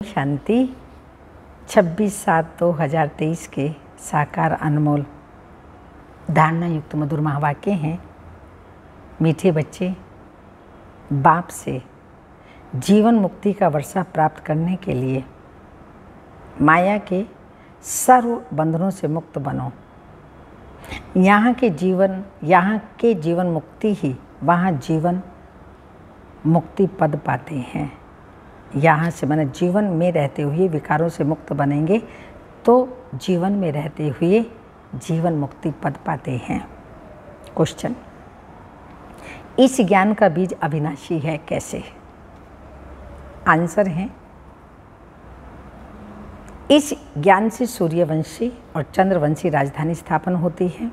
शांति 26/7/2023 के साकार अनमोल धारणा युक्त मधुर महावाक्य हैं। मीठे बच्चे, बाप से जीवन मुक्ति का वर्षा प्राप्त करने के लिए माया के सर्व बंधनों से मुक्त बनो। यहाँ के जीवन मुक्ति ही वहाँ जीवन मुक्ति पद पाते हैं। यहाँ से मैंने जीवन में रहते हुए विकारों से मुक्त बनेंगे तो जीवन में रहते हुए जीवन मुक्ति पद पाते हैं। क्वेश्चन, इस ज्ञान का बीज अविनाशी है कैसे? आंसर है, इस ज्ञान से सूर्यवंशी और चंद्रवंशी राजधानी स्थापन होती है।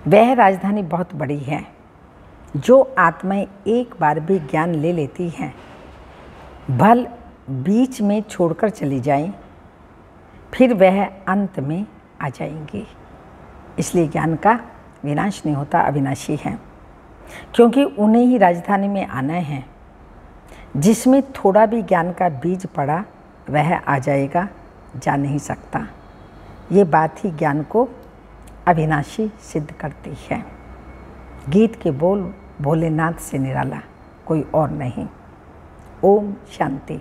वह राजधानी बहुत बड़ी है। जो आत्माएं एक बार भी ज्ञान ले लेती हैं, भल बीच में छोड़कर चली जाएं, फिर वह अंत में आ जाएंगी। इसलिए ज्ञान का विनाश नहीं होता, अविनाशी है, क्योंकि उन्हें ही राजधानी में आना है। जिसमें थोड़ा भी ज्ञान का बीज पड़ा वह आ जाएगा, जा नहीं सकता। ये बात ही ज्ञान को अविनाशी सिद्ध करती है। गीत के बोल भोलेनाथ से निराला कोई और नहीं। ओम शांति।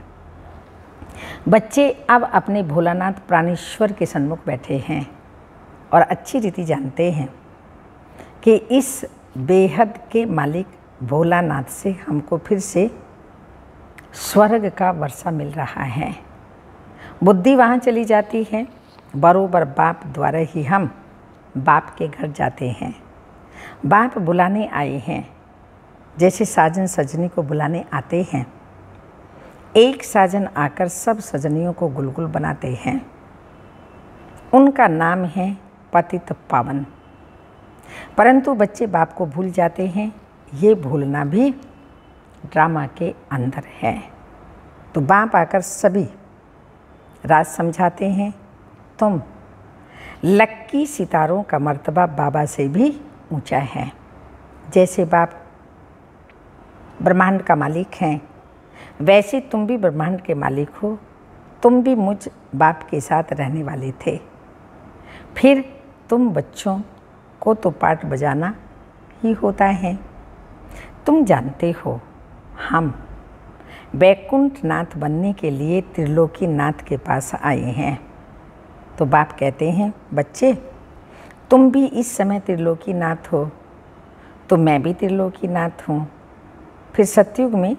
बच्चे अब अपने भोलानाथ प्राणेश्वर के सन्मुख बैठे हैं और अच्छी रीति जानते हैं कि इस बेहद के मालिक भोलानाथ से हमको फिर से स्वर्ग का वर्षा मिल रहा है। बुद्धि वहाँ चली जाती है। बरोबर बाप द्वारा ही हम बाप के घर जाते हैं। बाप बुलाने आए हैं, जैसे साजन सजनी को बुलाने आते हैं। एक साजन आकर सब सजनियों को गुलगुल बनाते हैं। उनका नाम है पतित पावन। परंतु बच्चे बाप को भूल जाते हैं। ये भूलना भी ड्रामा के अंदर है। तो बाप आकर सभी राज समझाते हैं। तुम लक्की सितारों का मर्तबा बाबा से भी ऊंचा है। जैसे बाप ब्रह्मांड का मालिक हैं, वैसे तुम भी ब्रह्मांड के मालिक हो। तुम भी मुझ बाप के साथ रहने वाले थे। फिर तुम बच्चों को तो पाठ बजाना ही होता है। तुम जानते हो, हम वैकुंठ नाथ बनने के लिए त्रिलोकी नाथ के पास आए हैं। तो बाप कहते हैं, बच्चे तुम भी इस समय त्रिलोकी नाथ हो, तो मैं भी त्रिलोकी नाथ हूँ। फिर सतयुग में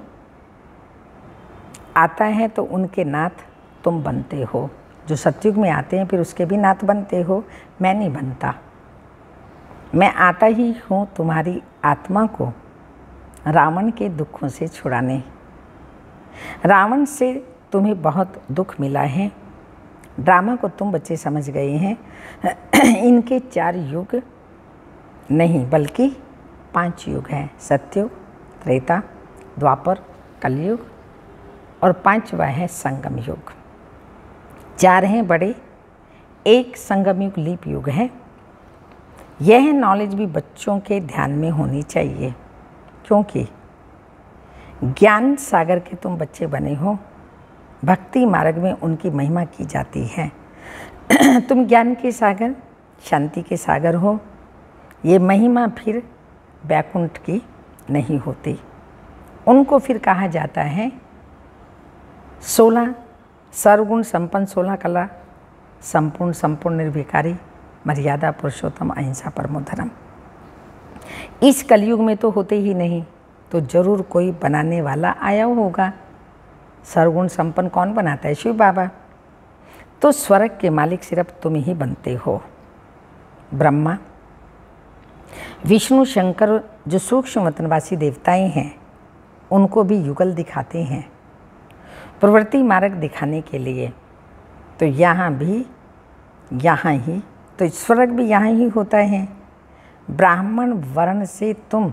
आता है तो उनके नाथ तुम बनते हो। जो सतयुग में आते हैं फिर उसके भी नाथ बनते हो। मैं नहीं बनता। मैं आता ही हूँ तुम्हारी आत्मा को रावण के दुखों से छुड़ाने। रावण से तुम्हें बहुत दुख मिला है। ड्रामा को तुम बच्चे समझ गए हैं। इनके 4 युग नहीं बल्कि 5 युग हैं। सत्ययुग, त्रेता, द्वापर, कलयुग और 5वां है संगम युग। 4 हैं बड़े, एक संगम युग लीप युग है। यह नॉलेज भी बच्चों के ध्यान में होनी चाहिए, क्योंकि ज्ञान सागर के तुम बच्चे बने हो। भक्ति मार्ग में उनकी महिमा की जाती है। तुम ज्ञान के सागर, शांति के सागर हो। ये महिमा फिर वैकुंठ की नहीं होती। उनको फिर कहा जाता है 16 सर्वगुण संपन्न, 16 कला संपूर्ण निर्विकारी, मर्यादा पुरुषोत्तम, अहिंसा परमो धर्म। इस कलयुग में तो होते ही नहीं, तो जरूर कोई बनाने वाला आया होगा। सर्वगुण संपन्न कौन बनाता है? शिव बाबा। तो स्वर्ग के मालिक सिर्फ तुम ही बनते हो। ब्रह्मा, विष्णु, शंकर जो सूक्ष्म वतनवासी देवताएं हैं, उनको भी युगल दिखाते हैं प्रवृत्ति मार्ग दिखाने के लिए। तो यहाँ भी यहाँ ही, तो स्वर्ग भी यहाँ ही होता है। ब्राह्मण वर्ण से तुम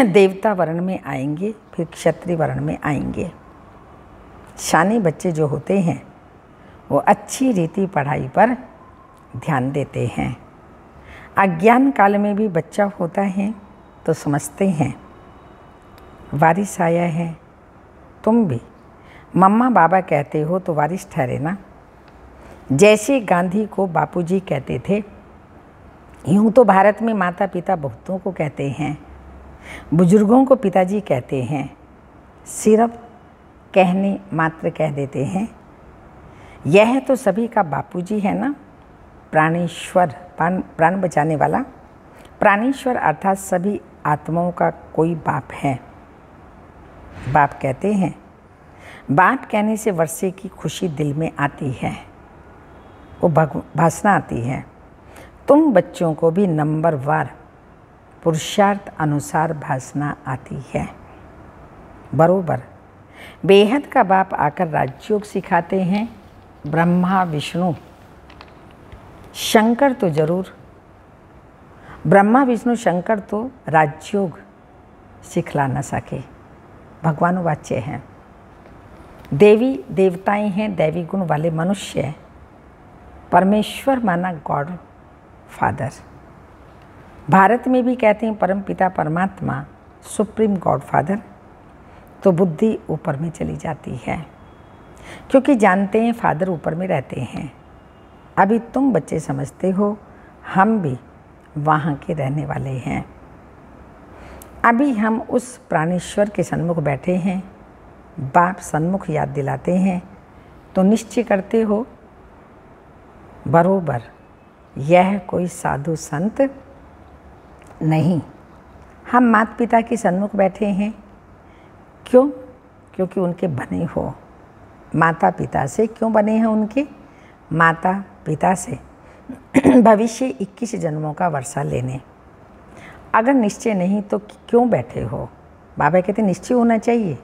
देवता वर्ण में आएंगे, फिर क्षत्रिय वर्ण में आएंगे। शानी बच्चे जो होते हैं वो अच्छी रीति पढ़ाई पर ध्यान देते हैं। अज्ञान काल में भी बच्चा होता है तो समझते हैं वारिस आया है। तुम भी मम्मा बाबा कहते हो तो वारिस ठहरे ना। जैसे गांधी को बापूजी कहते थे, यूँ तो भारत में माता पिता बहुतों को कहते हैं, बुजुर्गों को पिताजी कहते हैं, सिर्फ कहने मात्र कह देते हैं। यह तो सभी का बापूजी है ना, प्राणेश्वर, प्राण बचाने वाला। प्राणेश्वर अर्थात सभी आत्माओं का कोई बाप है। बाप कहते हैं, बाप कहने से वर्षे की खुशी दिल में आती है, वो भासना आती है। तुम बच्चों को भी नंबरवार पुरुषार्थ अनुसार भासना आती है। बरोबर बेहद का बाप आकर राजयोग सिखाते हैं। ब्रह्मा विष्णु शंकर तो जरूर, ब्रह्मा विष्णु शंकर तो राजयोग सिखला न सके, भगवानुवाच्य हैं। देवी देवताएं हैं, दैवी गुण वाले मनुष्य। परमेश्वर माना गॉड फादर। भारत में भी कहते हैं परम पिता परमात्मा, सुप्रीम गॉड फादर। तो बुद्धि ऊपर में चली जाती है, क्योंकि जानते हैं फादर ऊपर में रहते हैं। अभी तुम बच्चे समझते हो हम भी वहाँ के रहने वाले हैं। अभी हम उस प्राणेश्वर के सन्मुख बैठे हैं, बाप सन्मुख याद दिलाते हैं तो निश्चय करते हो बरोबर यह कोई साधु संत नहीं, हम माता पिता के सन्मुख बैठे हैं। क्यों? क्योंकि उनके बने हो। माता पिता से क्यों बने हैं? उनके माता पिता से भविष्य 21 जन्मों का वर्षा लेने। अगर निश्चय नहीं तो क्यों बैठे हो? बाबा कहते निश्चय होना चाहिए।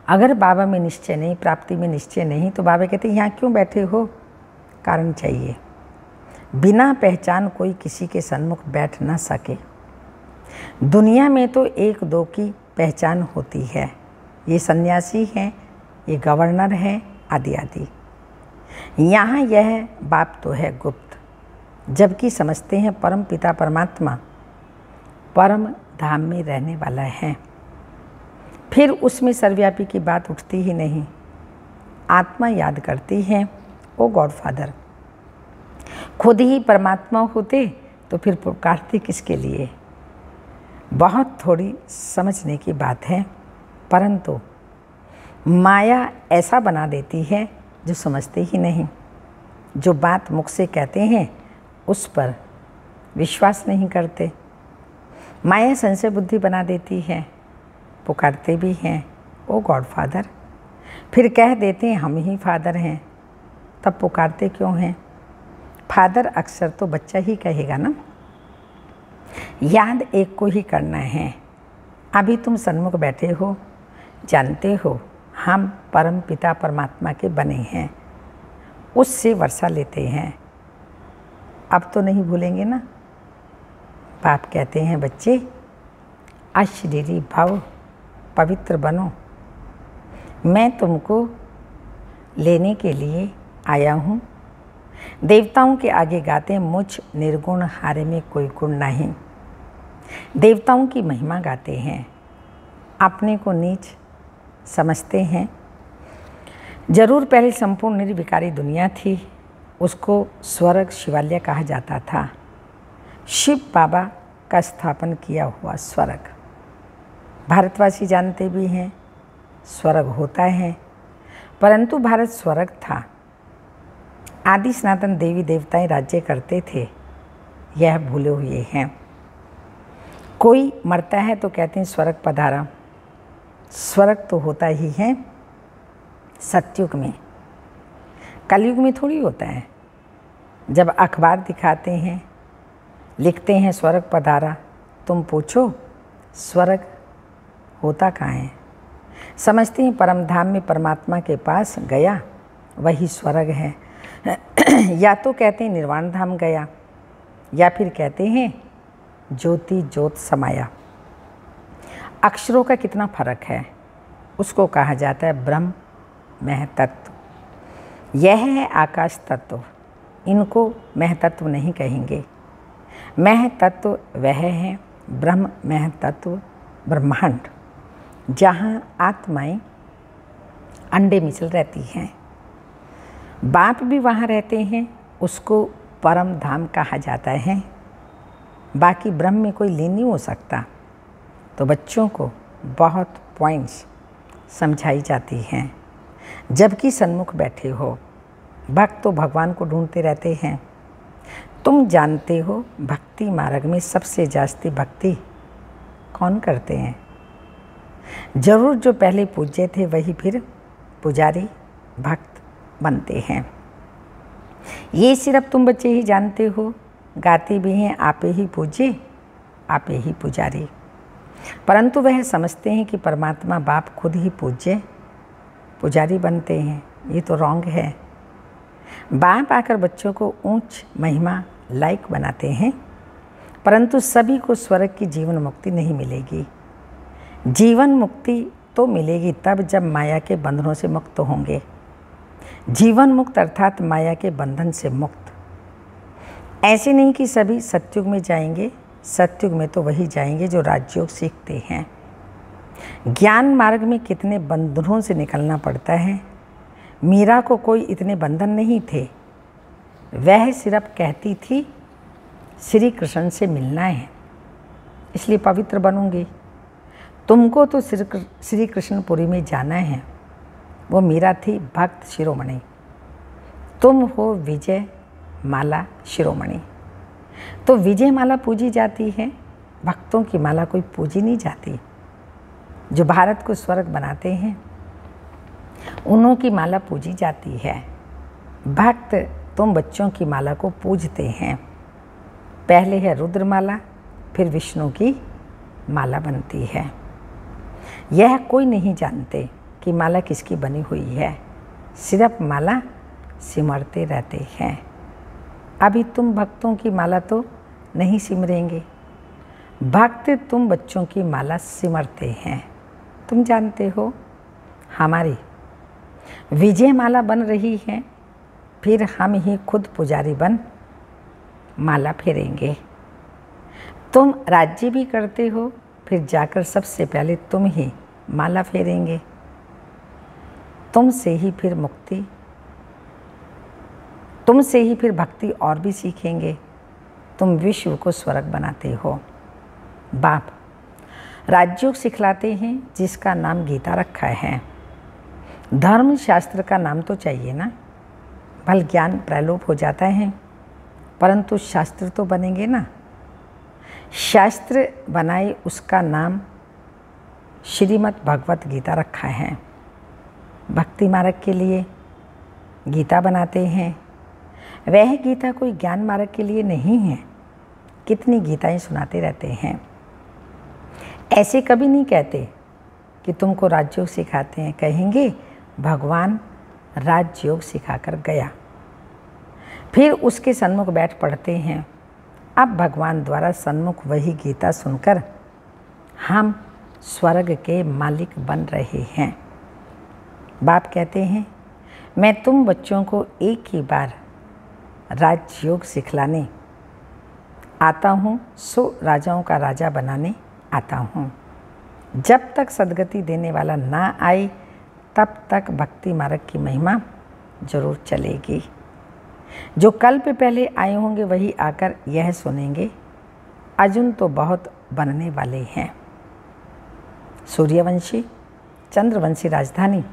अगर बाबा में निश्चय नहीं, प्राप्ति में निश्चय नहीं, तो बाबा कहते यहाँ क्यों बैठे हो? कारण चाहिए। बिना पहचान कोई किसी के सन्मुख बैठ ना सके। दुनिया में तो एक दो की पहचान होती है, ये सन्यासी हैं, ये गवर्नर हैं, आदि आदि। यहाँ यह बाप तो है गुप्त, जबकि समझते हैं परम पिता परमात्मा परम धाम में रहने वाला है। फिर उसमें सर्वव्यापी की बात उठती ही नहीं। आत्मा याद करती है, ओ गॉड फादर। खुद ही परमात्मा होते तो फिर पुकारते किसके लिए? बहुत थोड़ी समझने की बात है, परंतु माया ऐसा बना देती है जो समझते ही नहीं। जो बात मुख से कहते हैं उस पर विश्वास नहीं करते। माया संशय बुद्धि बना देती है, पुकारते भी हैं ओ गॉड फादर, फिर कह देते हैं हम ही फादर हैं, तब पुकारते क्यों हैं? फादर अक्सर तो बच्चा ही कहेगा ना। याद एक को ही करना है। अभी तुम सन्मुख बैठे हो, जानते हो हम परम पिता परमात्मा के बने हैं, उससे वर्षा लेते हैं। अब तो नहीं भूलेंगे ना। बाप कहते हैं बच्चे अशरीरी भव, पवित्र बनो। मैं तुमको लेने के लिए आया हूँ। देवताओं के आगे गाते मुझ निर्गुण हारे में कोई गुण नहीं। देवताओं की महिमा गाते हैं, अपने को नीच समझते हैं। जरूर पहले संपूर्ण निर्विकारी दुनिया थी, उसको स्वर्ग शिवालय कहा जाता था। शिव बाबा का स्थापन किया हुआ स्वर्ग। भारतवासी जानते भी हैं स्वर्ग होता है, परंतु भारत स्वर्ग था। आदि सनातन देवी देवताएं राज्य करते थे, यह भूले हुए हैं। कोई मरता है तो कहते हैं स्वर्ग पधारा। स्वर्ग तो होता ही है सतयुग में, कलयुग में थोड़ी होता है। जब अखबार दिखाते हैं, लिखते हैं स्वर्ग पधारा, तुम पूछो स्वर्ग होता कहाँ है? समझते हैं परम धाम में परमात्मा के पास गया, वही स्वर्ग है। या तो कहते हैं निर्वाण धाम गया, या फिर कहते हैं ज्योति ज्योत समाया। अक्षरों का कितना फर्क है, उसको कहा जाता है ब्रह्म महतत्व। यह है आकाश तत्व, इनको महतत्व नहीं कहेंगे। महतत्व वह है ब्रह्म महतत्व ब्रह्मांड, जहाँ आत्माएं अंडे मिसल रहती हैं। बाप भी वहाँ रहते हैं, उसको परम धाम कहा जाता है। बाकी ब्रह्म में कोई लीन नहीं हो सकता। तो बच्चों को बहुत पॉइंट्स समझाई जाती हैं। जबकि सन्मुख बैठे हो, भक्त तो भगवान को ढूंढते रहते हैं। तुम जानते हो भक्ति मार्ग में सबसे जास्ती भक्ति कौन करते हैं? जरूर जो पहले पूज्य थे वही फिर पुजारी भक्त बनते हैं। ये सिर्फ तुम बच्चे ही जानते हो। गाते भी हैं आपे ही पूज्य आपे ही पुजारी, परंतु वह समझते हैं कि परमात्मा बाप खुद ही पूज्य पुजारी बनते हैं। ये तो रॉन्ग है। बाप आकर बच्चों को ऊंच महिमा लायक बनाते हैं, परंतु सभी को स्वर्ग की जीवन मुक्ति नहीं मिलेगी। जीवन मुक्ति तो मिलेगी तब जब माया के बंधनों से मुक्त होंगे। जीवन मुक्त अर्थात माया के बंधन से मुक्त। ऐसे नहीं कि सभी सतयुग में जाएंगे। सतयुग में तो वही जाएंगे जो राजयोग सीखते हैं। ज्ञान मार्ग में कितने बंधनों से निकलना पड़ता है। मीरा को कोई इतने बंधन नहीं थे। वह सिर्फ कहती थी श्री कृष्ण से मिलना है, इसलिए पवित्र बनूंगी। तुमको तो श्री कृष्णपुरी में जाना है। वो मीरा थी भक्त शिरोमणि, तुम हो विजय माला शिरोमणि। तो विजय माला पूजी जाती है, भक्तों की माला कोई पूजी नहीं जाती। जो भारत को स्वर्ग बनाते हैं उन्हों की माला पूजी जाती है। भक्त तुम बच्चों की माला को पूजते हैं। पहले है रुद्रमाला, फिर विष्णु की माला बनती है। यह कोई नहीं जानते कि माला किसकी बनी हुई है, सिर्फ माला सिमरते रहते हैं। अभी तुम भक्तों की माला तो नहीं सिमरेंगे। भक्त तुम बच्चों की माला सिमरते हैं। तुम जानते हो हमारी विजय माला बन रही है, फिर हम ही खुद पुजारी बन माला फेरेंगे। तुम राज्य भी करते हो, फिर जाकर सबसे पहले तुम ही माला फेरेंगे। तुमसे ही फिर मुक्ति, तुमसे ही फिर भक्ति और भी सीखेंगे। तुम विश्व को स्वर्ग बनाते हो। बाप राजयोग सिखलाते हैं जिसका नाम गीता रखा है। धर्म शास्त्र का नाम तो चाहिए ना। भल ज्ञान प्रलोभ हो जाता है, परंतु शास्त्र तो बनेंगे ना। शास्त्र बनाए उसका नाम श्रीमद् भगवत गीता रखा है। भक्ति मार्ग के लिए गीता बनाते हैं। वह गीता कोई ज्ञान मार्ग के लिए नहीं है। कितनी गीताएं सुनाते रहते हैं। ऐसे कभी नहीं कहते कि तुमको राजयोग सिखाते हैं। कहेंगे भगवान राजयोग सिखाकर गया, फिर उसके सन्मुख बैठ पढ़ते हैं। अब भगवान द्वारा सन्मुख वही गीता सुनकर हम स्वर्ग के मालिक बन रहे हैं। बाप कहते हैं मैं तुम बच्चों को एक ही बार राजयोग सिखलाने आता हूँ, सो राजाओं का राजा बनाने आता हूँ। जब तक सद्गति देने वाला ना आए तब तक भक्ति मार्ग की महिमा जरूर चलेगी। जो कल्प पहले आए होंगे वही आकर यह सुनेंगे। अर्जुन तो बहुत बनने वाले हैं। सूर्यवंशी चंद्रवंशी राजधानी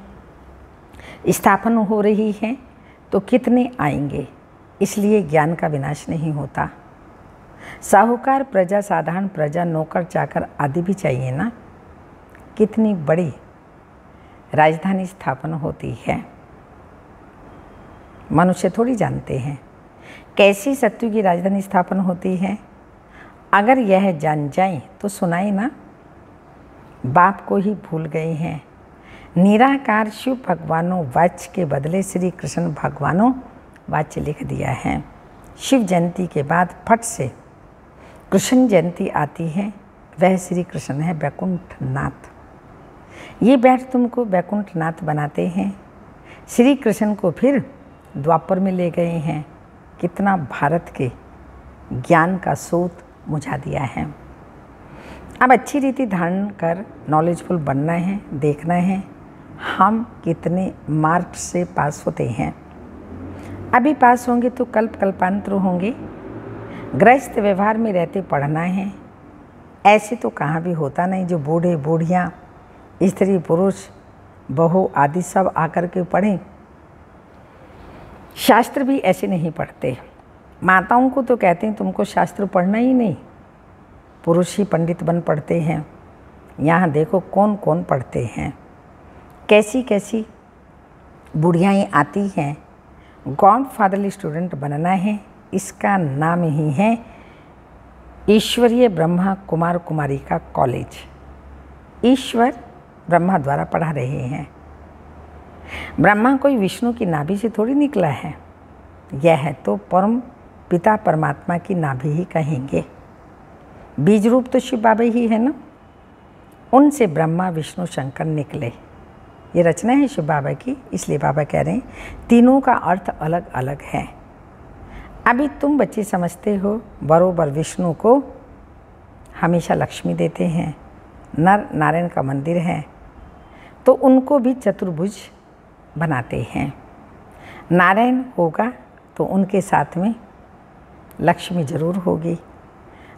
स्थापन हो रही है, तो कितने आएंगे। इसलिए ज्ञान का विनाश नहीं होता। साहूकार प्रजा, साधारण प्रजा, नौकर चाकर आदि भी चाहिए ना। कितनी बड़ी राजधानी स्थापन होती है, मनुष्य थोड़ी जानते हैं। कैसी सत्यु की राजधानी स्थापन होती है, अगर यह जान जाए तो सुनाए ना। बाप को ही भूल गए हैं। निराकार शिव भगवानों वाच्य के बदले श्री कृष्ण भगवानों वाच्य लिख दिया है। शिव जयंती के बाद फट से कृष्ण जयंती आती है। वह श्री कृष्ण है वैकुंठ नाथ। ये बैठ तुमको वैकुंठ नाथ बनाते हैं। श्री कृष्ण को फिर द्वापर में ले गए हैं। कितना भारत के ज्ञान का स्रोत मुझा दिया है। अब अच्छी रीति धारण कर नॉलेजफुल बनना है, देखना है। हम कितने मार्क्स से पास होते हैं। अभी पास होंगे तो कल्पांतर होंगे। गृहस्थ व्यवहार में रहते पढ़ना है, ऐसे तो कहाँ भी होता नहीं। जो बूढ़े बूढ़ियाँ, स्त्री पुरुष, बहू आदि सब आकर के पढ़ें। शास्त्र भी ऐसे नहीं पढ़ते। माताओं को तो कहते हैं तुमको शास्त्र पढ़ना ही नहीं, पुरुष ही पंडित बन पढ़ते हैं। यहाँ देखो कौन कौन पढ़ते हैं, कैसी कैसी बुढ़ियाएँ आती हैं। गॉडफादरली स्टूडेंट बनना है, इसका नाम ही है ईश्वरीय ब्रह्मा कुमार कुमारी का कॉलेज। ईश्वर ब्रह्मा द्वारा पढ़ा रहे हैं। ब्रह्मा कोई विष्णु की नाभि से थोड़ी निकला है, यह है तो परम पिता परमात्मा की नाभि ही कहेंगे। बीज रूप तो शिव बाबा ही है ना, उनसे ब्रह्मा विष्णु शंकर निकले। ये रचना है शिव बाबा की, इसलिए बाबा कह रहे हैं तीनों का अर्थ अलग अलग है। अभी तुम बच्चे समझते हो बरोबर विष्णु को हमेशा लक्ष्मी देते हैं, नर नारायण का मंदिर है तो उनको भी चतुर्भुज बनाते हैं। नारायण होगा तो उनके साथ में लक्ष्मी जरूर होगी।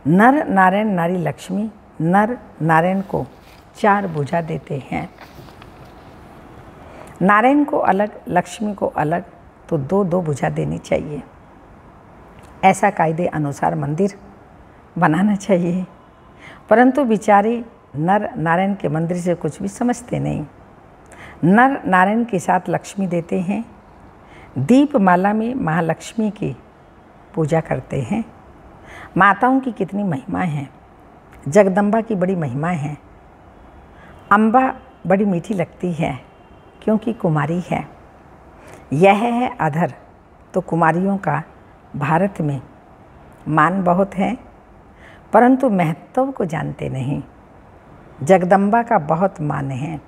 नर नारायण नारी लक्ष्मी, नर नारायण को 4 भुजा देते हैं। नारायण को अलग, लक्ष्मी को अलग, तो 2-2 भुजा देनी चाहिए। ऐसा कायदे अनुसार मंदिर बनाना चाहिए। परंतु बेचारे नर नारायण के मंदिर से कुछ भी समझते नहीं। नर नारायण के साथ लक्ष्मी देते हैं। दीपमाला में महालक्ष्मी की पूजा करते हैं। माताओं की कितनी महिमा है। जगदम्बा की बड़ी महिमा है। अम्बा बड़ी मीठी लगती है क्योंकि कुमारी है। यह है अधर, तो कुमारियों का भारत में मान बहुत है, परंतु महत्व को जानते नहीं। जगदम्बा का बहुत मान है,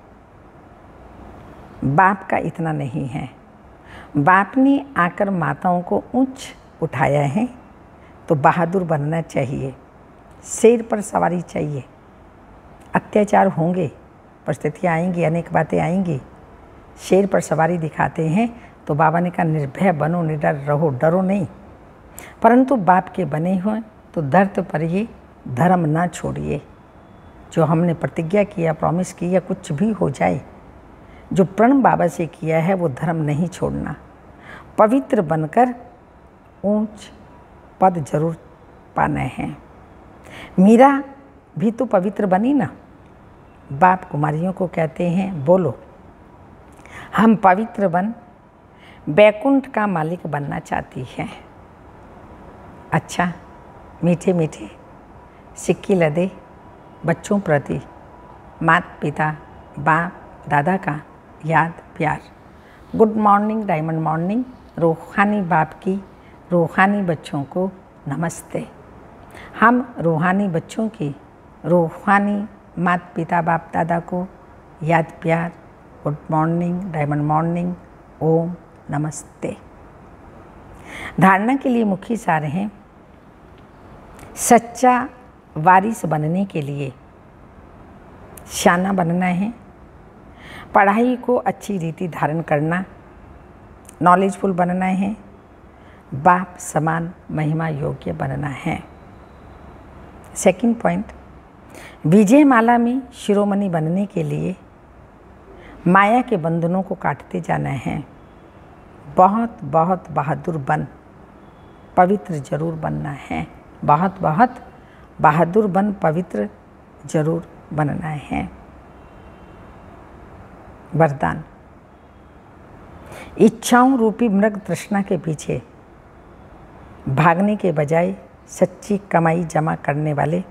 बाप का इतना नहीं है। बाप ने आकर माताओं को ऊंच उठाया है, तो बहादुर बनना चाहिए। शेर पर सवारी चाहिए। अत्याचार होंगे, परिस्थितियाँ आएंगी, अनेक बातें आएंगी। शेर पर सवारी दिखाते हैं तो बाबा ने कहा निर्भय बनो, निडर रहो, डरो नहीं। परंतु बाप के बने हुए तो धरती पर ये धर्म ना छोड़िए। जो हमने प्रतिज्ञा किया, प्रॉमिस किया, कुछ भी हो जाए, जो प्रण बाबा से किया है वो धर्म नहीं छोड़ना। पवित्र बनकर ऊंच पद जरूर पाना है। मीरा भी तो पवित्र बनी ना। बाप कुमारियों को कहते हैं बोलो हम पवित्र बन बैकुंठ का मालिक बनना चाहती है। अच्छा, मीठे मीठे सिक्की लदे बच्चों प्रति माता पिता बाप दादा का याद प्यार। Good morning, diamond morning. रूहानी बाप की रूहानी बच्चों को नमस्ते। हम रूहानी बच्चों की रूहानी माता पिता बाप दादा को याद प्यार, गुड मॉर्निंग, डायमंड मॉर्निंग, ओम नमस्ते। धारणा के लिए मुख्य सार हैं। सच्चा वारिस बनने के लिए शाना बनना है, पढ़ाई को अच्छी रीति धारण करना, नॉलेजफुल बनना है, बाप समान महिमा योग्य बनना है। सेकंड पॉइंट, विजय माला में शिरोमणि बनने के लिए माया के बंधनों को काटते जाना है। बहुत बहुत बहादुर बन पवित्र जरूर बनना है। बहुत बहुत बहादुर बन पवित्र जरूर बनना है। वरदान, इच्छाओं रूपी मृग तृष्णा के पीछे भागने के बजाय सच्ची कमाई जमा करने वाले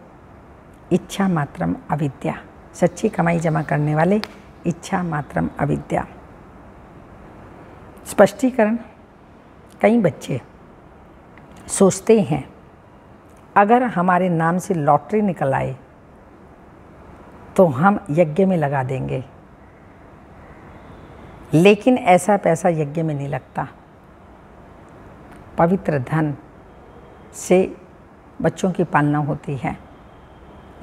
इच्छा मात्रम अविद्या। सच्ची कमाई जमा करने वाले इच्छा मात्रम अविद्या। स्पष्टीकरण, कई बच्चे सोचते हैं अगर हमारे नाम से लॉटरी निकल आए तो हम यज्ञ में लगा देंगे, लेकिन ऐसा पैसा यज्ञ में नहीं लगता। पवित्र धन से बच्चों की पालना होती है।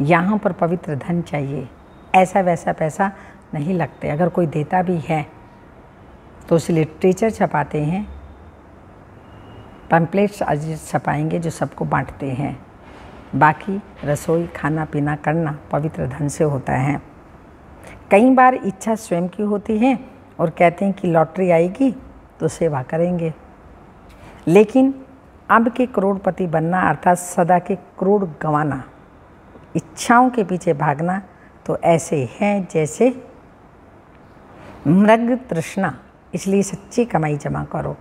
यहाँ पर पवित्र धन चाहिए, ऐसा वैसा पैसा नहीं लगते। अगर कोई देता भी है तो उसे लिटरेचर छपाते हैं, पैम्पलेट्स आज छपाएंगे जो सबको बांटते हैं। बाकी रसोई खाना पीना करना पवित्र धन से होता है। कई बार इच्छा स्वयं की होती है और कहते हैं कि लॉटरी आएगी तो सेवा करेंगे, लेकिन अब के करोड़पति बनना अर्थात सदा के करोड़ गंवाना, इच्छाओं के पीछे भागना तो ऐसे हैं जैसे मृग तृष्णा। इसलिए सच्ची कमाई जमा करो,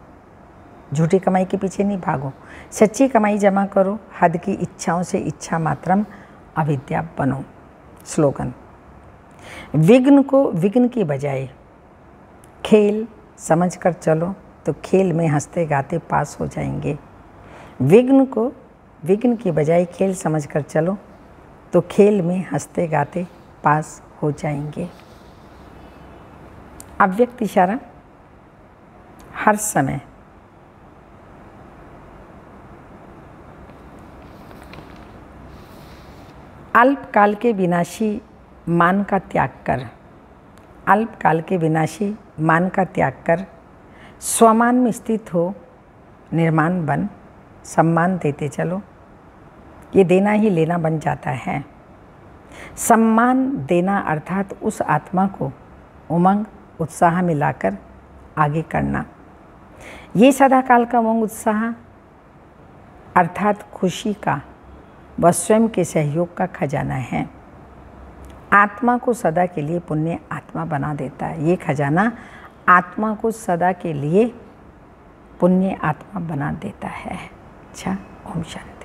झूठी कमाई के पीछे नहीं भागो। सच्ची कमाई जमा करो, हद की इच्छाओं से इच्छा मात्रम अविद्या बनो। स्लोगन: विघ्न को विघ्न की बजाय खेल समझकर चलो तो खेल में हंसते गाते पास हो जाएंगे। विघ्न को विघ्न की बजाय खेल समझकर चलो तो खेल में हंसते गाते पास हो जाएंगे। अव्यक्त इशारा: हर समय अल्पकाल के विनाशी मान का त्याग कर, अल्पकाल के विनाशी मान का त्याग कर स्वमान में स्थित हो, निर्माण बन, सम्मान देते चलो। ये देना ही लेना बन जाता है। सम्मान देना अर्थात उस आत्मा को उमंग उत्साह में लाकर आगे करना। ये सदाकाल का उमंग उत्साह अर्थात खुशी का व स्वयं के सहयोग का खजाना है। आत्मा को सदा के लिए पुण्य आत्मा बना देता है। ये खजाना आत्मा को सदा के लिए पुण्य आत्मा बना देता है। अच्छा, ओम शांति।